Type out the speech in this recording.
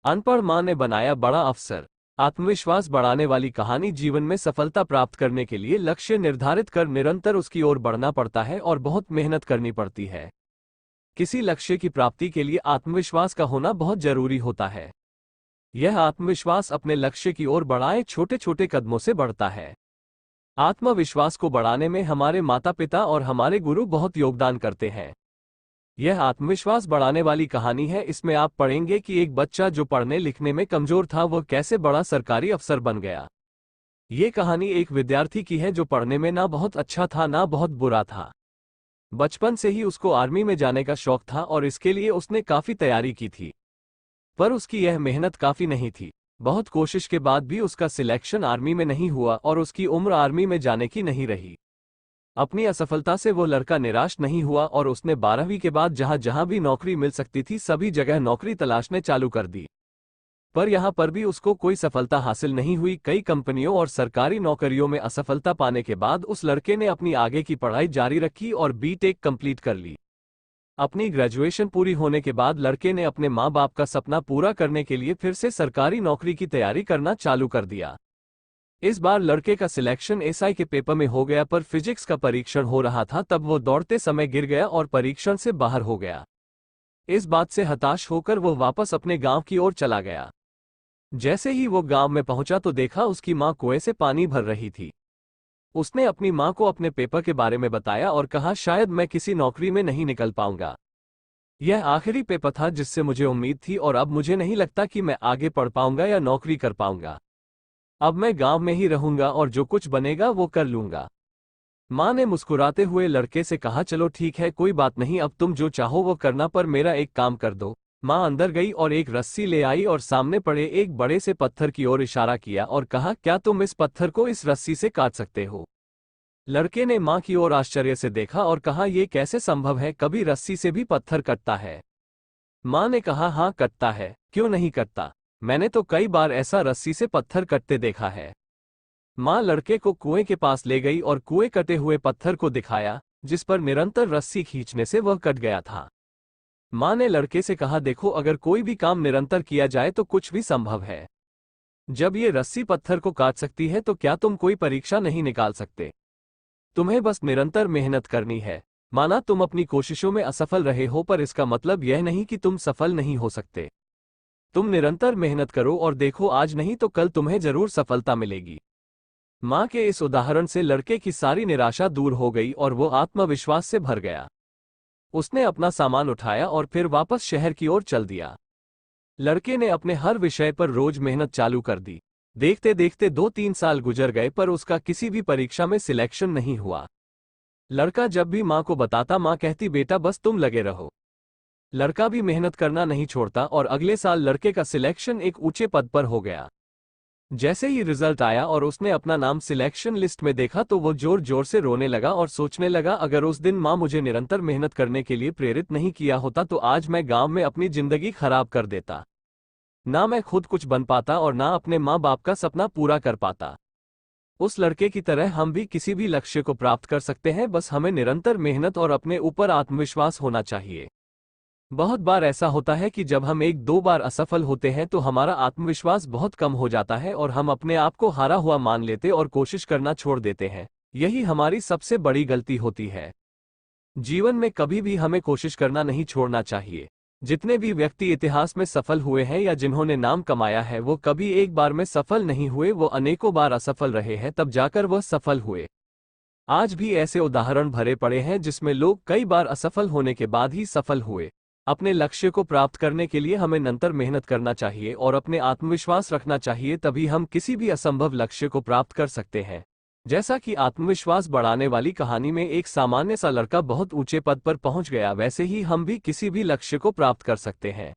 अनपढ़ मां ने बनाया बड़ा अफसर। आत्मविश्वास बढ़ाने वाली कहानी। जीवन में सफलता प्राप्त करने के लिए लक्ष्य निर्धारित कर निरंतर उसकी ओर बढ़ना पड़ता है और बहुत मेहनत करनी पड़ती है। किसी लक्ष्य की प्राप्ति के लिए आत्मविश्वास का होना बहुत जरूरी होता है। यह आत्मविश्वास अपने लक्ष्य की ओर बढ़ाए छोटे छोटे कदमों से बढ़ता है। आत्मविश्वास को बढ़ाने में हमारे माता पिता और हमारे गुरु बहुत योगदान करते हैं। यह आत्मविश्वास बढ़ाने वाली कहानी है। इसमें आप पढ़ेंगे कि एक बच्चा जो पढ़ने लिखने में कमजोर था वह कैसे बड़ा सरकारी अफसर बन गया। ये कहानी एक विद्यार्थी की है जो पढ़ने में ना बहुत अच्छा था ना बहुत बुरा था। बचपन से ही उसको आर्मी में जाने का शौक था और इसके लिए उसने काफी तैयारी की थी, पर उसकी यह मेहनत काफी नहीं थी। बहुत कोशिश के बाद भी उसका सिलेक्शन आर्मी में नहीं हुआ और उसकी उम्र आर्मी में जाने की नहीं रही। अपनी असफलता से वो लड़का निराश नहीं हुआ और उसने 12वीं के बाद जहां जहां भी नौकरी मिल सकती थी सभी जगह नौकरी तलाशने चालू कर दी, पर यहां पर भी उसको कोई सफलता हासिल नहीं हुई। कई कंपनियों और सरकारी नौकरियों में असफलता पाने के बाद उस लड़के ने अपनी आगे की पढ़ाई जारी रखी और बीटेक कंप्लीट कर ली। अपनी ग्रेजुएशन पूरी होने के बाद लड़के ने अपने माँ बाप का सपना पूरा करने के लिए फिर से सरकारी नौकरी की तैयारी करना चालू कर दिया। इस बार लड़के का सिलेक्शन एसआई के पेपर में हो गया, पर फिजिक्स का परीक्षण हो रहा था तब वो दौड़ते समय गिर गया और परीक्षण से बाहर हो गया। इस बात से हताश होकर वो वापस अपने गांव की ओर चला गया। जैसे ही वो गांव में पहुंचा तो देखा उसकी मां कुएं से पानी भर रही थी। उसने अपनी मां को अपने पेपर के बारे में बताया और कहा, शायद मैं किसी नौकरी में नहीं निकल पाऊंगा। यह आखिरी पेपर था जिससे मुझे उम्मीद थी और अब मुझे नहीं लगता कि मैं आगे पढ़ पाऊंगा या नौकरी कर पाऊंगा। अब मैं गांव में ही रहूंगा और जो कुछ बनेगा वो कर लूंगा। मां ने मुस्कुराते हुए लड़के से कहा, चलो ठीक है, कोई बात नहीं, अब तुम जो चाहो वो करना, पर मेरा एक काम कर दो। मां अंदर गई और एक रस्सी ले आई और सामने पड़े एक बड़े से पत्थर की ओर इशारा किया और कहा, क्या तुम इस पत्थर को इस रस्सी से काट सकते हो? लड़के ने मां की ओर आश्चर्य से देखा और कहा, यह कैसे संभव है, कभी रस्सी से भी पत्थर कटता है? मां ने कहा, हाँ कटता है, क्यों नहीं कटता, मैंने तो कई बार ऐसा रस्सी से पत्थर कटते देखा है। मां लड़के को कुएं के पास ले गई और कुएं कटे हुए पत्थर को दिखाया जिस पर निरंतर रस्सी खींचने से वह कट गया था। मां ने लड़के से कहा, देखो, अगर कोई भी काम निरंतर किया जाए तो कुछ भी संभव है। जब ये रस्सी पत्थर को काट सकती है तो क्या तुम कोई परीक्षा नहीं निकाल सकते? तुम्हें बस निरंतर मेहनत करनी है। माना तुम अपनी कोशिशों में असफल रहे हो, पर इसका मतलब यह नहीं कि तुम सफल नहीं हो सकते। तुम निरंतर मेहनत करो और देखो, आज नहीं तो कल तुम्हें जरूर सफलता मिलेगी। मां के इस उदाहरण से लड़के की सारी निराशा दूर हो गई और वो आत्मविश्वास से भर गया। उसने अपना सामान उठाया और फिर वापस शहर की ओर चल दिया। लड़के ने अपने हर विषय पर रोज मेहनत चालू कर दी। देखते देखते 2-3 साल गुजर गए, पर उसका किसी भी परीक्षा में सिलेक्शन नहीं हुआ। लड़का जब भी मां को बताता, मां कहती, बेटा बस तुम लगे रहो। लड़का भी मेहनत करना नहीं छोड़ता और अगले साल लड़के का सिलेक्शन एक ऊंचे पद पर हो गया। जैसे ही रिजल्ट आया और उसने अपना नाम सिलेक्शन लिस्ट में देखा तो वो जोर जोर से रोने लगा और सोचने लगा, अगर उस दिन मां मुझे निरंतर मेहनत करने के लिए प्रेरित नहीं किया होता तो आज मैं गांव में अपनी जिंदगी खराब कर देता। ना मैं खुद कुछ बन पाता और ना अपने माँ बाप का सपना पूरा कर पाता। उस लड़के की तरह हम भी किसी भी लक्ष्य को प्राप्त कर सकते हैं, बस हमें निरंतर मेहनत और अपने ऊपर आत्मविश्वास होना चाहिए। बहुत बार ऐसा होता है कि जब हम 1-2 बार असफल होते हैं तो हमारा आत्मविश्वास बहुत कम हो जाता है और हम अपने आप को हारा हुआ मान लेते और कोशिश करना छोड़ देते हैं। यही हमारी सबसे बड़ी गलती होती है। जीवन में कभी भी हमें कोशिश करना नहीं छोड़ना चाहिए। जितने भी व्यक्ति इतिहास में सफल हुए हैं या जिन्होंने नाम कमाया है, वो कभी एक बार में सफल नहीं हुए, वो अनेकों बार असफल रहे हैं, तब जाकर वह सफल हुए। आज भी ऐसे उदाहरण भरे पड़े हैं जिसमें लोग कई बार असफल होने के बाद ही सफल हुए। अपने लक्ष्य को प्राप्त करने के लिए हमें निरंतर मेहनत करना चाहिए और अपने आत्मविश्वास रखना चाहिए, तभी हम किसी भी असंभव लक्ष्य को प्राप्त कर सकते हैं। जैसा कि आत्मविश्वास बढ़ाने वाली कहानी में एक सामान्य सा लड़का बहुत ऊंचे पद पर पहुंच गया, वैसे ही हम भी किसी भी लक्ष्य को प्राप्त कर सकते हैं।